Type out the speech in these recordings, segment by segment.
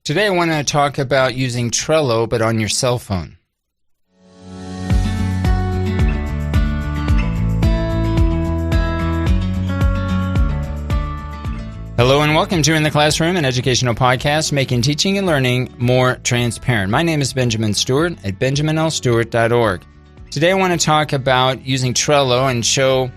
Today I want to talk about using Trello, but on your cell phone. Hello and welcome to In the Classroom, an educational podcast making teaching and learning more transparent. My name is Benjamin Stewart at benjaminlstewart.org. Today I want to talk about using Trello and show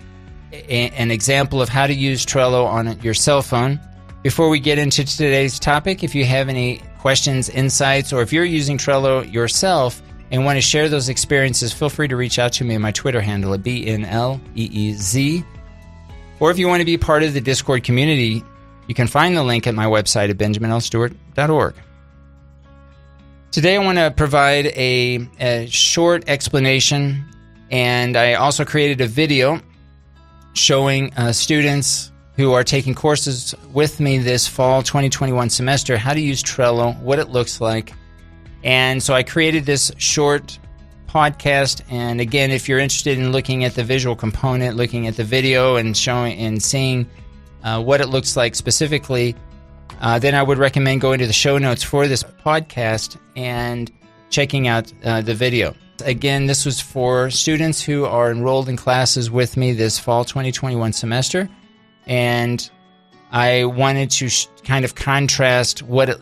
an example of how to use Trello on your cell phone. Before we get into today's topic, if you have any questions, insights, or if you're using Trello yourself and want to share those experiences, feel free to reach out to me on my Twitter handle at BNLEEZ. Or if you want to be part of the Discord community, you can find the link at my website at benjaminlstewart.org. Today I want to provide a short explanation, and I also created a video showing students who are taking courses with me this fall 2021 semester how to use Trello, what it looks like. And so I created this short podcast, and again, if you're interested in looking at the visual component, looking at the video and showing and seeing what it looks like specifically, then I would recommend going to the show notes for this podcast and checking out the video. Again, this was for students who are enrolled in classes with me this fall 2021 semester, and I wanted to kind of contrast what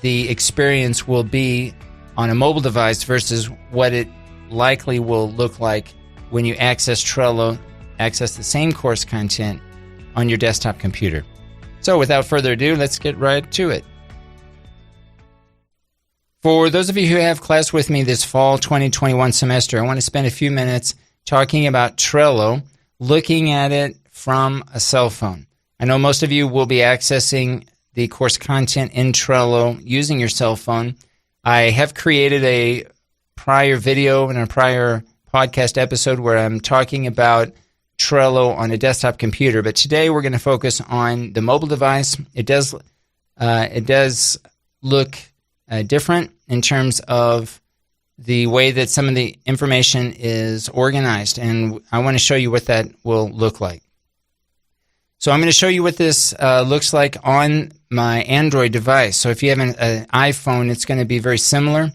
the experience will be on a mobile device versus what it likely will look like when you access Trello, access the same course content on your desktop computer. So without further ado, let's get right to it. For those of you who have class with me this fall 2021 semester, I want to spend a few minutes talking about Trello, looking at it from a cell phone. I know most of you will be accessing the course content in Trello using your cell phone. I have created a prior video and a prior podcast episode where I'm talking about Trello on a desktop computer, but today we're going to focus on the mobile device. It does look different in terms of the way that some of the information is organized, and I want to show you what that will look like. So I'm going to show you what this looks like on my Android device. So if you have an iPhone, it's going to be very similar.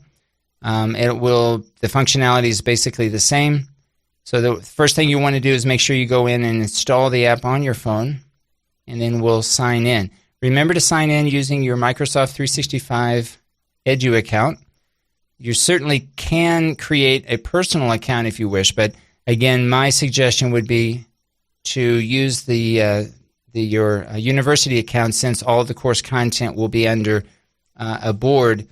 The functionality is basically the same. So the first thing you want to do is make sure you go in and install the app on your phone, and then we'll sign in. Remember to sign in using your Microsoft 365 Edu account. You certainly can create a personal account if you wish, but again, my suggestion would be to use your university account, since all the course content will be under a board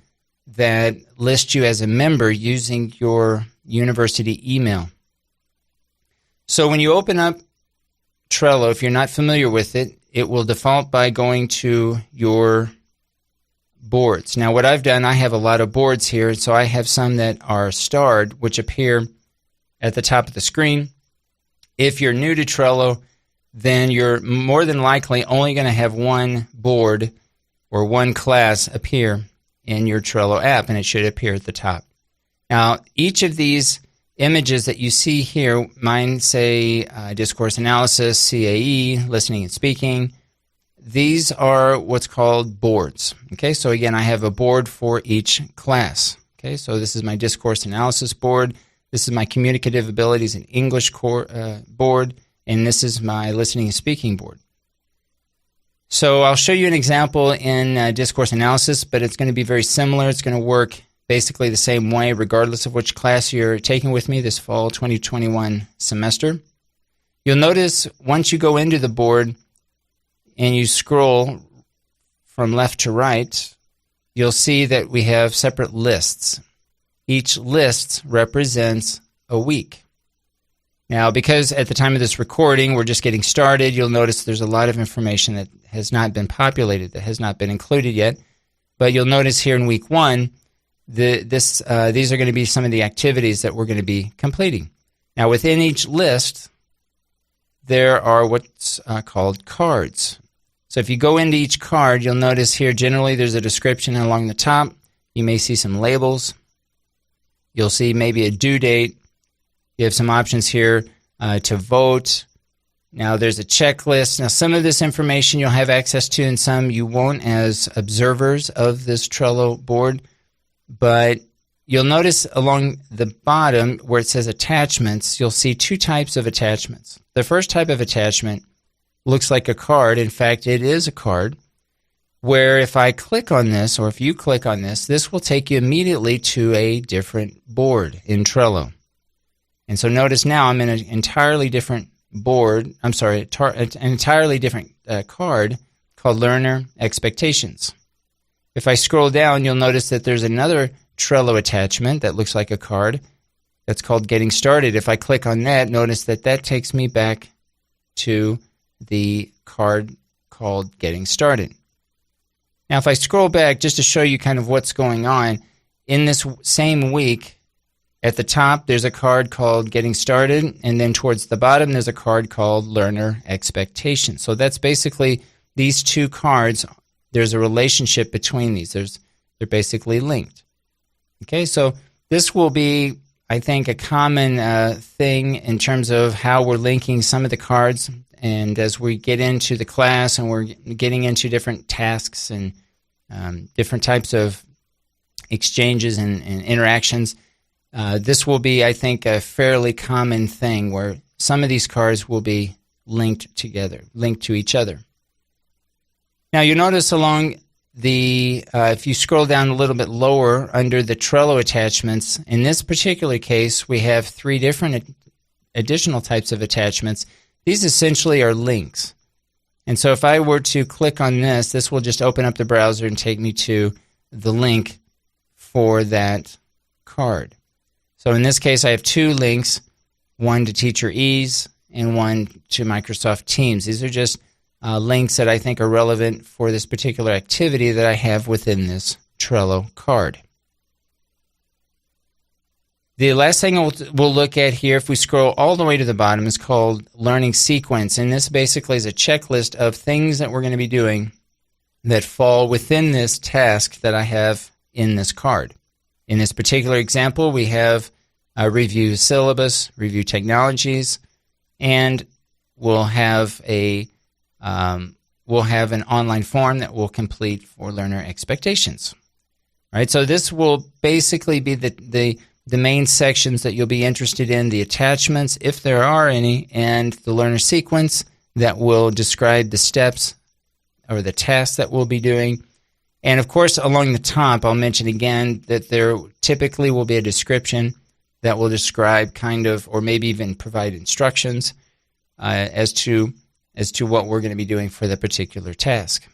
that lists you as a member using your university email. So when you open up Trello, if you're not familiar with it, it will default by going to your boards. Now what I've done, I have a lot of boards here, so I have some that are starred, which appear at the top of the screen. If you're new to Trello, then you're more than likely only going to have one board or one class appear in your Trello app, and it should appear at the top. Now, each of these images that you see here, mine say discourse analysis, CAE, listening and speaking. These are what's called boards. Okay, so again, I have a board for each class. Okay, so this is my discourse analysis board. This is my communicative abilities in English board, and this is my listening and speaking board. So I'll show you an example in discourse analysis, but it's going to be very similar. It's going to work basically the same way regardless of which class you're taking with me this fall 2021 semester. You'll notice once you go into the board and you scroll from left to right, you'll see that we have separate lists. Each list represents a week. Now, because at the time of this recording we're just getting started, you'll notice there's a lot of information that has not been populated, that has not been included yet. But you'll notice here in week one, these are going to be some of the activities that we're going to be completing. Now, within each list, there are what's called cards. So if you go into each card, you'll notice here generally there's a description along the top. You may see some labels. You'll see maybe a due date. You have some options here to vote, Now there's a checklist. Now some of this information you'll have access to and some you won't as observers of this Trello board. But you'll notice along the bottom where it says attachments, you'll see two types of attachments. The first type of attachment looks like a card. In fact, it is a card where if I click on this, or if you click on this, this will take you immediately to a different board in Trello. And so notice now I'm in an entirely different board, an entirely different card called Learner Expectations. If I scroll down, you'll notice that there's another Trello attachment that looks like a card that's called Getting Started. If I click on that, notice that that takes me back to the card called Getting Started. Now, if I scroll back just to show you kind of what's going on, in this same week, at the top, there's a card called Getting Started, and then towards the bottom, there's a card called Learner Expectations. So that's basically these two cards. There's a relationship between these. They're basically linked. Okay, so this will be, I think, a common thing in terms of how we're linking some of the cards. And as we get into the class and we're getting into different tasks and different types of exchanges and interactions, this will be, I think, a fairly common thing where some of these cards will be linked together, linked to each other. Now, you notice along the, if you scroll down a little bit lower under the Trello attachments, in this particular case, we have three different additional types of attachments. These essentially are links. And so if I were to click on this, this will just open up the browser and take me to the link for that card. So in this case, I have two links, one to Teacher Ease and one to Microsoft Teams. These are just links that I think are relevant for this particular activity that I have within this Trello card. The last thing we'll look at here, if we scroll all the way to the bottom, is called Learning Sequence. And this basically is a checklist of things that we're going to be doing that fall within this task that I have in this card. In this particular example, we have review syllabus, review technologies, and we'll have an online form that we'll complete for learner expectations. All right, so this will basically be the main sections that you'll be interested in, the attachments, if there are any, and the learner sequence that will describe the steps or the tasks that we'll be doing. And of course, along the top, I'll mention again that there typically will be a description that will describe kind of, or maybe even provide instructions as to what we're going to be doing for the particular task.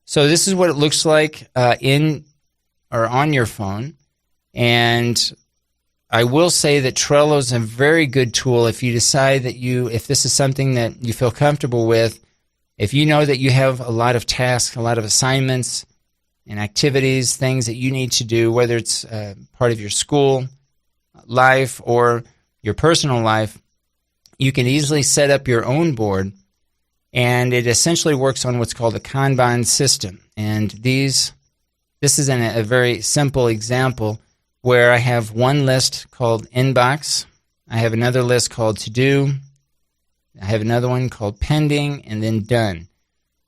So this is what it looks like in or on your phone. And I will say that Trello is a very good tool if you decide that if this is something that you feel comfortable with, if you know that you have a lot of tasks, a lot of assignments and activities, things that you need to do, whether it's part of your school life or your personal life, you can easily set up your own board, and it essentially works on what's called a Kanban system. And this is a very simple example where I have one list called Inbox, I have another list called To Do, I have another one called Pending, and then Done.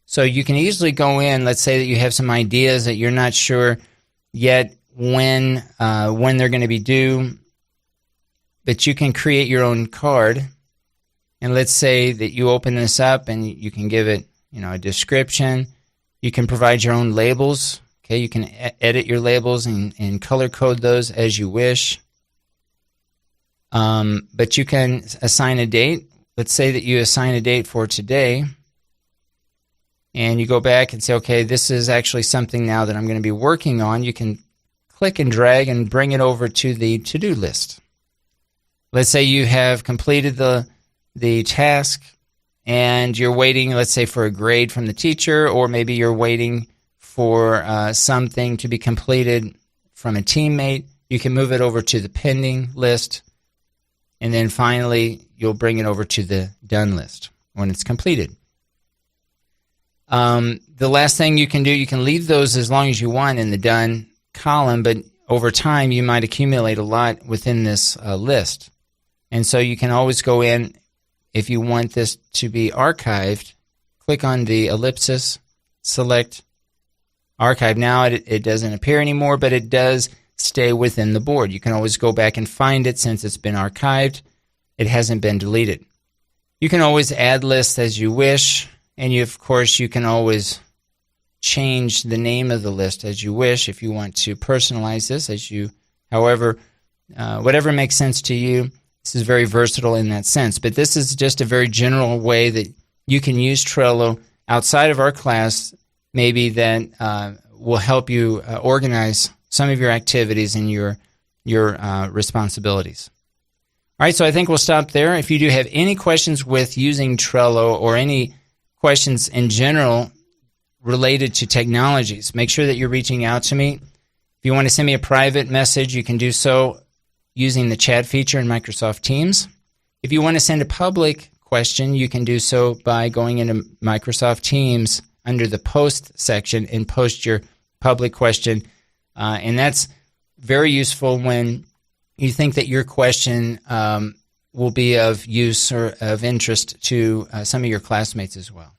So you can easily go in, let's say that you have some ideas that you're not sure yet when they're going to be due, but you can create your own card. And let's say that you open this up and you can give it, a description. You can provide your own labels. Okay, you can edit your labels and color code those as you wish. But you can assign a date. Let's say that you assign a date for today. And you go back and say, okay, this is actually something now that I'm going to be working on. You can click and drag and bring it over to the to-do list. Let's say you have completed the task and you're waiting, let's say, for a grade from the teacher, or maybe you're waiting for something to be completed from a teammate. You can move it over to the pending list, and then finally you'll bring it over to the done list when it's completed. The last thing you can do, you can leave those as long as you want in the done column, but over time you might accumulate a lot within this list. And so you can always go in, if you want this to be archived, click on the ellipsis, select archive. Now it doesn't appear anymore, but it does stay within the board. You can always go back and find it since it's been archived. It hasn't been deleted. You can always add lists as you wish, and of course you can always change the name of the list as you wish if you want to personalize this whatever makes sense to you. This is very versatile in that sense, but this is just a very general way that you can use Trello outside of our class, maybe that will help you organize some of your activities and your responsibilities. All right, so I think we'll stop there. If you do have any questions with using Trello or any questions in general related to technologies, make sure that you're reaching out to me. If you want to send me a private message, you can do so using the chat feature in Microsoft Teams. If you want to send a public question, you can do so by going into Microsoft Teams under the post section and post your public question. And that's very useful when you think that your question will be of use or of interest to some of your classmates as well.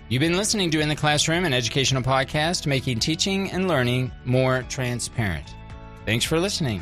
You've been listening to In the Classroom, an educational podcast making teaching and learning more transparent. Thanks for listening.